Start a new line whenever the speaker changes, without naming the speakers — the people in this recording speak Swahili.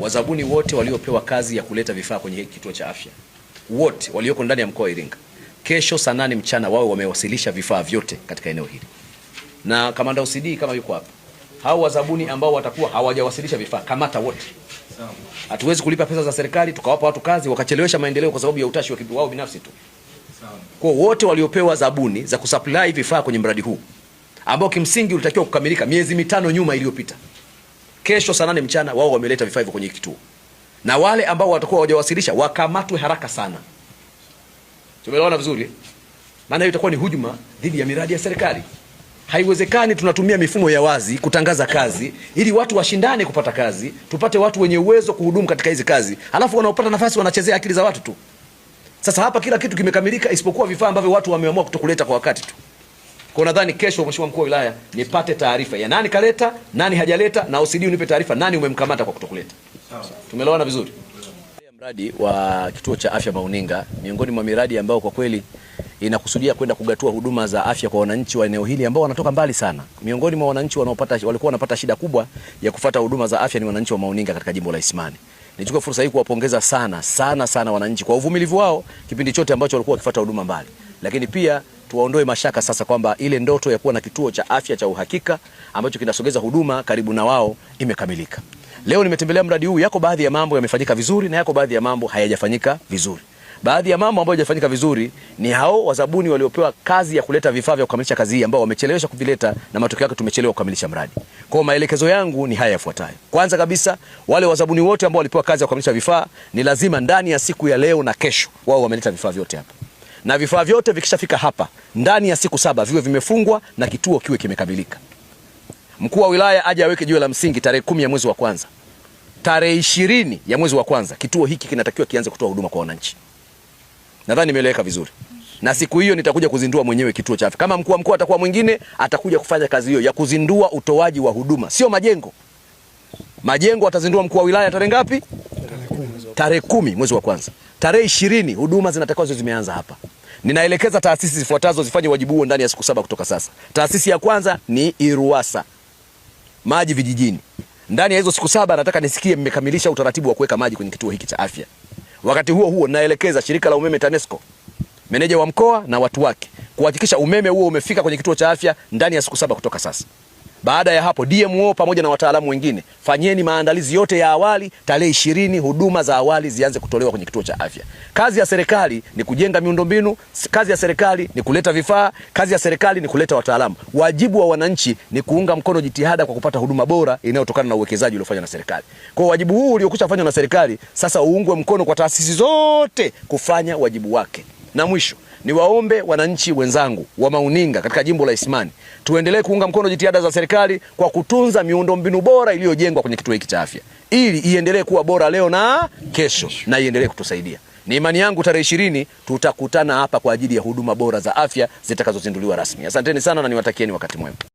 wazabuni wote waliopewa kazi ya kuleta vifaa kwenye kituo cha afya, wote walioko ndani ya mkoa wa Iringa, kesho saa 8 mchana wao wamewasilisha vifaa vyote katika eneo hili. Na kamanda OCD kama yuko hapa, hao wazabuni ambao watakuwa hawajawasilisha vifaa, kamata wote. Hatuwezi kulipa pesa za serikali tukawapa watu kazi wakachelewesha maendeleo kwa sababu ya utashi wao binafsi tu. Kwa wote waliopewa zabuni za kusupply vifaa kwenye mradi huu ambao kimsingi ulitakiwa kukamilika miezi 5 nyuma iliyopita, kesho saa 8 mchana wao wameleta vifaa hivyo kwenye kituo. Na wale ambao watakuwa hawajawasilisha wakamatwe haraka sana. Tumeelewana vizuri? Maana hiyo itakuwa ni hujuma dhidi ya miradi ya serikali. Haiwezekani tunatumia mifumo ya wazi kutangaza kazi ili watu washindane kupata kazi, tupate watu wenye uwezo kuhudumu katika hizi kazi, alafu wanaopata nafasi wanachezea akili za watu tu. Sasa hapa kila kitu kimekamilika isipokuwa vifaa ambavyo watu wameamua kutokuleta kwa wakati tu. Kwa nadhani kesho, Mheshimiwa Mkuu wa Wilaya, nipate taarifa ya nani kaleta, nani hajaleta, na OCD unipe taarifa nani umemkamata kwa kutokuleta. Tumeelewana vizuri? Mradi wa kituo cha afya Mauninga miongoni mwa miradi ambao kwa kweli inakusudia kwenda kugatua huduma za afya kwa wananchi wa eneo hili ambao wanatoka mbali sana. Miongoni mwa wananchi walikuwa wanapata shida kubwa ya kufuata huduma za afya ni wananchi wa Mauninga katika jimbo la Isimani. Nichukue fursa hii kuwapongeza sana wananchi kwa uvumilivu wao kipindi chote ambacho walikuwa wakifuata huduma mbali. Lakini pia tuwaondoe mashaka sasa kwamba ile ndoto ya kuwa na kituo cha afya cha uhakika ambacho kinasogeza huduma karibu na wao imekamilika. Leo nimetembelea mradi huu, yako baadhi ya mambo yamefanyika vizuri na yako baadhi ya mambo hayajafanyika vizuri. Baadhi ya mambo ambayo hayajafanyika vizuri ni hao wazabuni waliopewa kazi ya kuleta vifaa vya kukamilisha kazi hii ambao wamechelewesha kuvileta na matokeo yake tumechelewa kukamilisha mradi. Kwa maelekezo yangu ni haya yafuatayo. Kwanza kabisa, wale wazabuni wote ambao walipewa kazi ya kukamilisha vifaa ni lazima ndani ya siku ya leo na kesho wao wameleta vifaa vyote hapa. Na vifaa vyote vikishafika hapa ndani ya siku 7 viwe vimefungwa na kituo kiwe kimekamilika. Mkuu wa wilaya aje aweke jiwe la msingi tarehe 10 ya mwezi wa kwanza. Tarehe 20 ya mwezi wa kwanza kituo hiki kinatakiwa kianze kutoa huduma kwa wananchi. Nadhani nimeeleweka vizuri. Na siku hiyo nitakuja kuzindua mwenyewe kituo cha afya. Kama mkuu wa mkoa atakuwa mwingine, atakuja kufanya kazi hiyo ya kuzindua utoaji wa huduma, sio majengo. Majengo atazindua mkuu wa wilaya tarehe ngapi? Tarehe 10 mwezi wa kwanza. Tarehe 20 huduma zinatakiwa zimeanza hapa. Ninaelekeza taasisi zifuatazo zifanye wajibu huo ndani ya siku 7 kutoka sasa. Taasisi ya kwanza ni Iruwasa, maji vijijini. Ndani ya hizo siku 7 nataka nisikie mmekamilisha utaratibu wa kuweka maji kwenye kituo hiki cha afya. Wakati huo naelekeza shirika la umeme TANESCO, meneja wa mkoa na watu wake kuhakikisha umeme huo umefika kwenye kituo cha afya ndani ya siku 7 kutoka sasa. Baada ya hapo DMO pamoja na wataalamu wengine fanyeni maandalizi yote ya awali, tarehe 20 huduma za awali zianze kutolewa kwenye kituo cha afya. Kazi ya serikali ni kujenga miundombinu, kazi ya serikali ni kuleta vifaa, kazi ya serikali ni kuleta wataalamu. Wajibu wa wananchi ni kuunga mkono jitihada kwa kupata huduma bora inayotokana na uwekezaji uliofanywa na serikali. Kwa wajibu huu uliokwisha fanywa na serikali sasa uungwe mkono kwa taasisi zote kufanya wajibu wake. Na mwisho ni waombe wananchi wenzangu wa Mauninga katika jimbo la Isimani tuendelee kuunga mkono jitihada za serikali kwa kutunza miundombinu bora iliyojengwa kwenye kituo hiki cha afya ili iendelee kuwa bora leo na kesho na iendelee kutusaidia. Ni imani yangu tarehe 20 tutakutana hapa kwa ajili ya huduma bora za afya zitakazozinduliwa rasmi. Asanteni sana na niwatakieni wakati mwema.